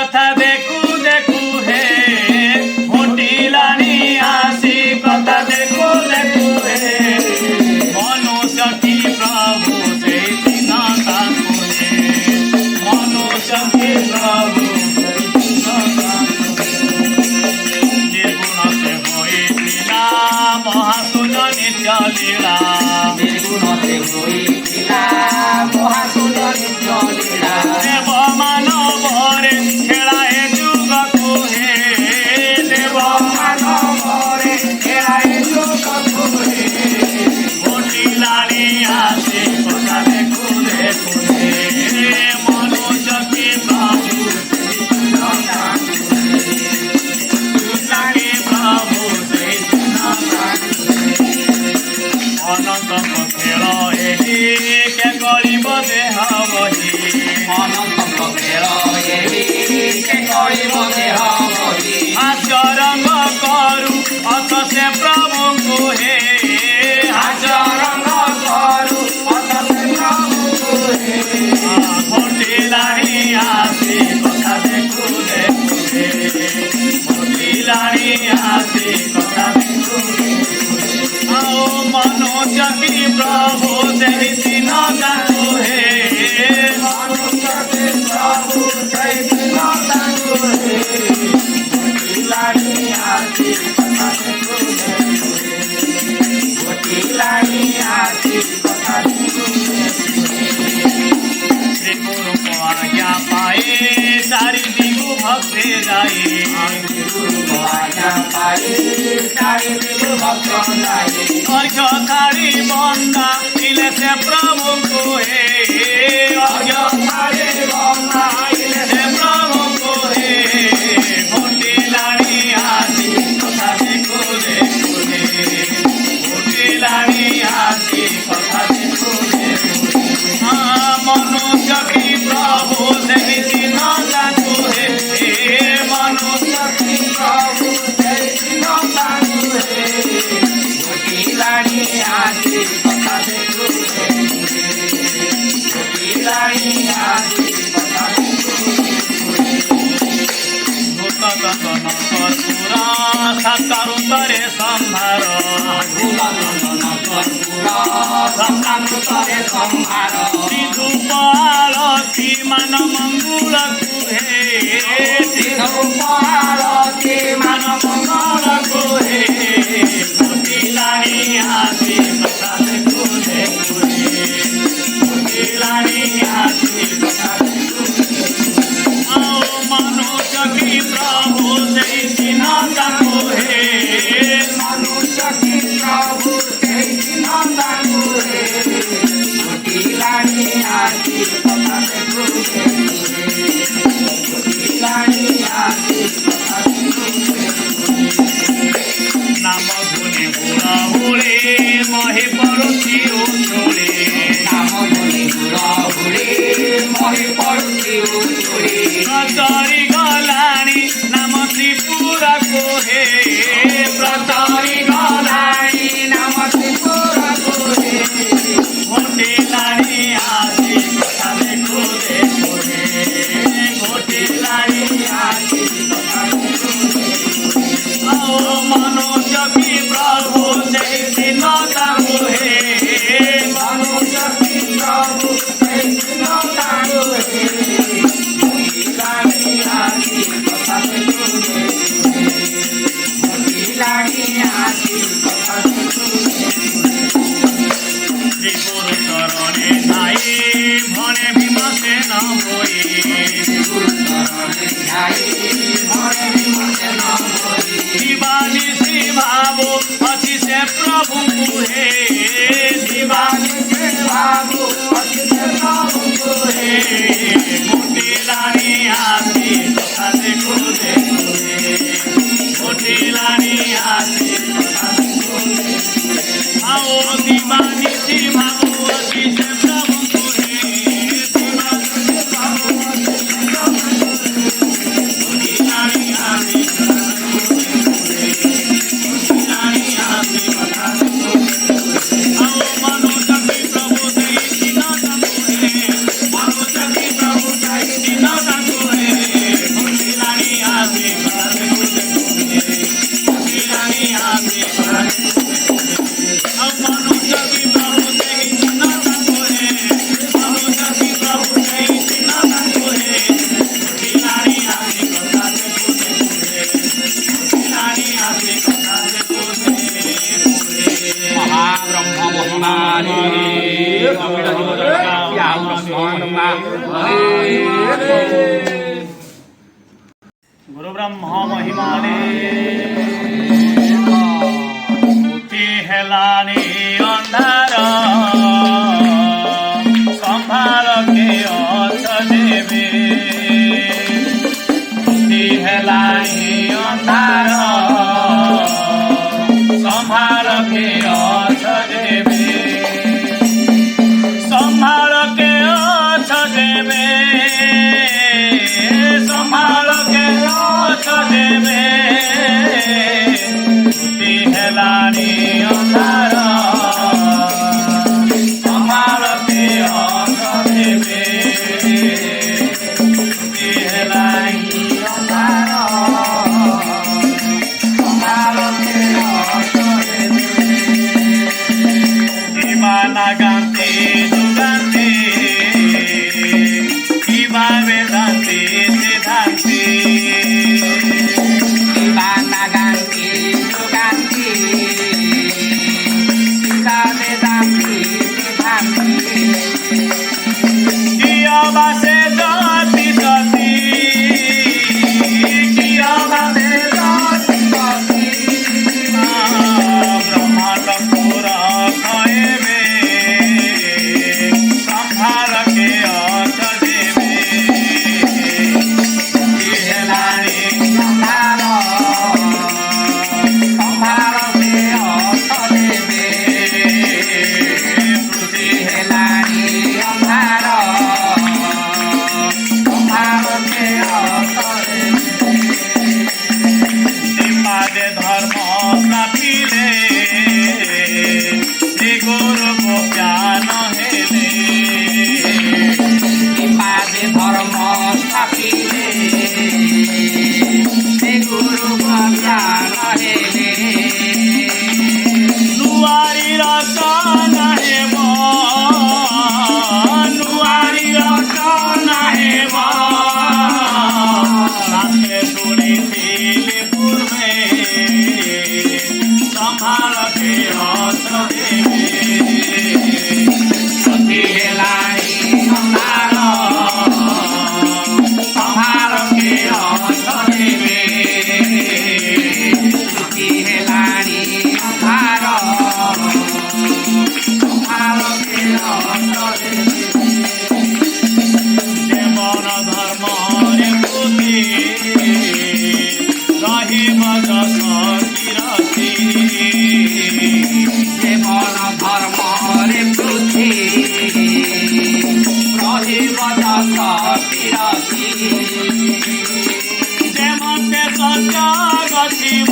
कथा देखू देखू हे घोटिलानी आसी कथा देखू देखू हे मनुष्य की प्रभु से चिन्ह ताकुने मनुष्य की प्रभु निर्गुण से होई लीला महासुन नित्य लीला निर्गुण से होई लीला महासुन नित्य लीला देव मानव रे खेलाए जुग को हे देव मानव रे खेलाए जुग को हे घोटिलानी आसी कथा देखू देखू हे मनुष्य की प्रभु अनंत खेल एही के गरीब देह बही अनंत खेल एही के गरीब देह बही आचरंग करू अथ से प्रभु को हे आचरंग करू अथ से प्रभु को हे घोटिलानी आसी कथा देखू देखू हे घोटिलानी आसी कथा देखू आओ मनुष्य की प्रभु से दिन ताकू हे मनुष्य के प्रभु से दिन ताकू हे घोटिलानी आसी कथा देखू देखू घोटिलानी आसी कथा देखू श्री गुरु को आज्ञा पाए सारी दिगु भक्ते जाए गुरु को आज्ञा पाए सारी दिगु भक्त जाए अर्घ्य थाली बंदा इले से प्रभु को हे अर्घ्य थाली बंदा इले से प्रभु को हे घोटिलानी आसी कथा देखू देखू हे घोटिलानी आसी कथा देखू देखू मनुष्य की प्रभु से दिन ताकू हे मनुष्य की प्रभु से दिन ताकू हे घोटिलानी आसी कथा देखू घोटिलानी आसी कथा देखू भूत कथन कर्पूरा सत्तारुतरे संहार धूपालती मान मंगल कुहे मान मंगल कुहे घोटिलानी आसी कथा देखू देखू घोटिलानी आसी कथा आओ मनुष्य की प्रभु से दिन ताकू हे मनुष्य की प्रभु से दिन ताकू हे घोटिलानी आसी कथा देखू घोटिलानी आसी कथा देखू नाम धुनि बुढ़ा हुए मही पड़ोसी उछोड़े नाम धुनि बुढ़ा हुए मही पड़ोसी उछोड़े प्रचारी गलानी नाम त्रिपुरा को हे प्रचारी गलानी नाम त्रिपुरा को हे घोटिलानी आसी कथा देखू देखू हे घोटिलानी आसी कथा देखू आओ मनुष्य की प्रभु से दिन ताकू हे मनुष्य की प्रभु से दिन ताकू हे घोटिलानी आसी कथा देखू घोटिलानी आसी कथा देखू त्रिपुर चरणे नाई भने भीमसेन होई गुरु चरणे ध्याई भने भीमसेन होई दिवाली श्री भावो अति से प्रभु हे दिवाली से भागो अति से प्रभु हे घोटिलानी आसी कथा देखू देखू हे घोटिलानी आसी कथा देखू आओ दिवाली श्री भावो अति से प्रभु हे दिवाली श्री भावो घोटिलानी आसी कथा देखू घोटिलानी आसी कथा देखू गुरु ब्रह्मा महिमाने उठी हेलानी अंधार संभाल के अथ देवे उठी हेलानी अंधार संभाल के अथ देवे संभाल के अथ देवे संभाल के अथ देवे उठी हेलानी अंधार संभाल के अथ देवे उठी हेलानी अंधार संभाल के अथ देवे इमाना गांते जुगांते इमा वेदांते सिद्धांते Ivana ganti, ganti, Ika vedanti, siddhanti. किया बासे जाति जाति किया बासे Jati jati, ब्रह्मांड पूरा खाए में संभाल के अथ देवे हेलानी sambhalo, sambhalo ke otho debe. पृथ्वी Helani sambhalo, sambhalo ke otho debe. निपादे धर्म स्थापिले श्री गुरु को ज्ञान हेले Ipade dharma stapile, se guru bhajana hele. नुआरी रचना हेम नुआरी रचना हेम नाथे सुनिथिले पूर्वे संभाल के अथ देवे Sati helani sambhalo, sambhalo ke otho debe. Sati helani sambhalo, sambhalo ke otho debe. जेमन धर्म रे पुथि रहिब जस किरति Jemon dharma re pruthi, rahiv jasa tirasi. जेमन ते सत्य गतिब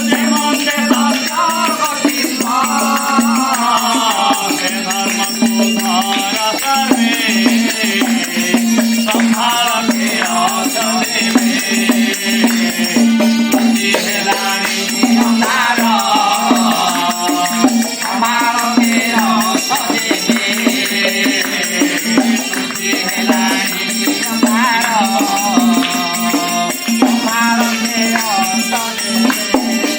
जेमन ते सत्य Sarvativa, हे धर्म को धार सर्वे संभाल के अथ देवे बुद्धि हेलानी sambhalo, sambhalo ke otho debe. Buddhi helani sambhalo, sambhalo ke otho debe.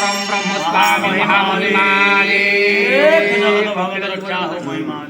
પરમ બ્રહ્મ સ્વામી મહામહિમા ભગત રક્ષા હો મહિમા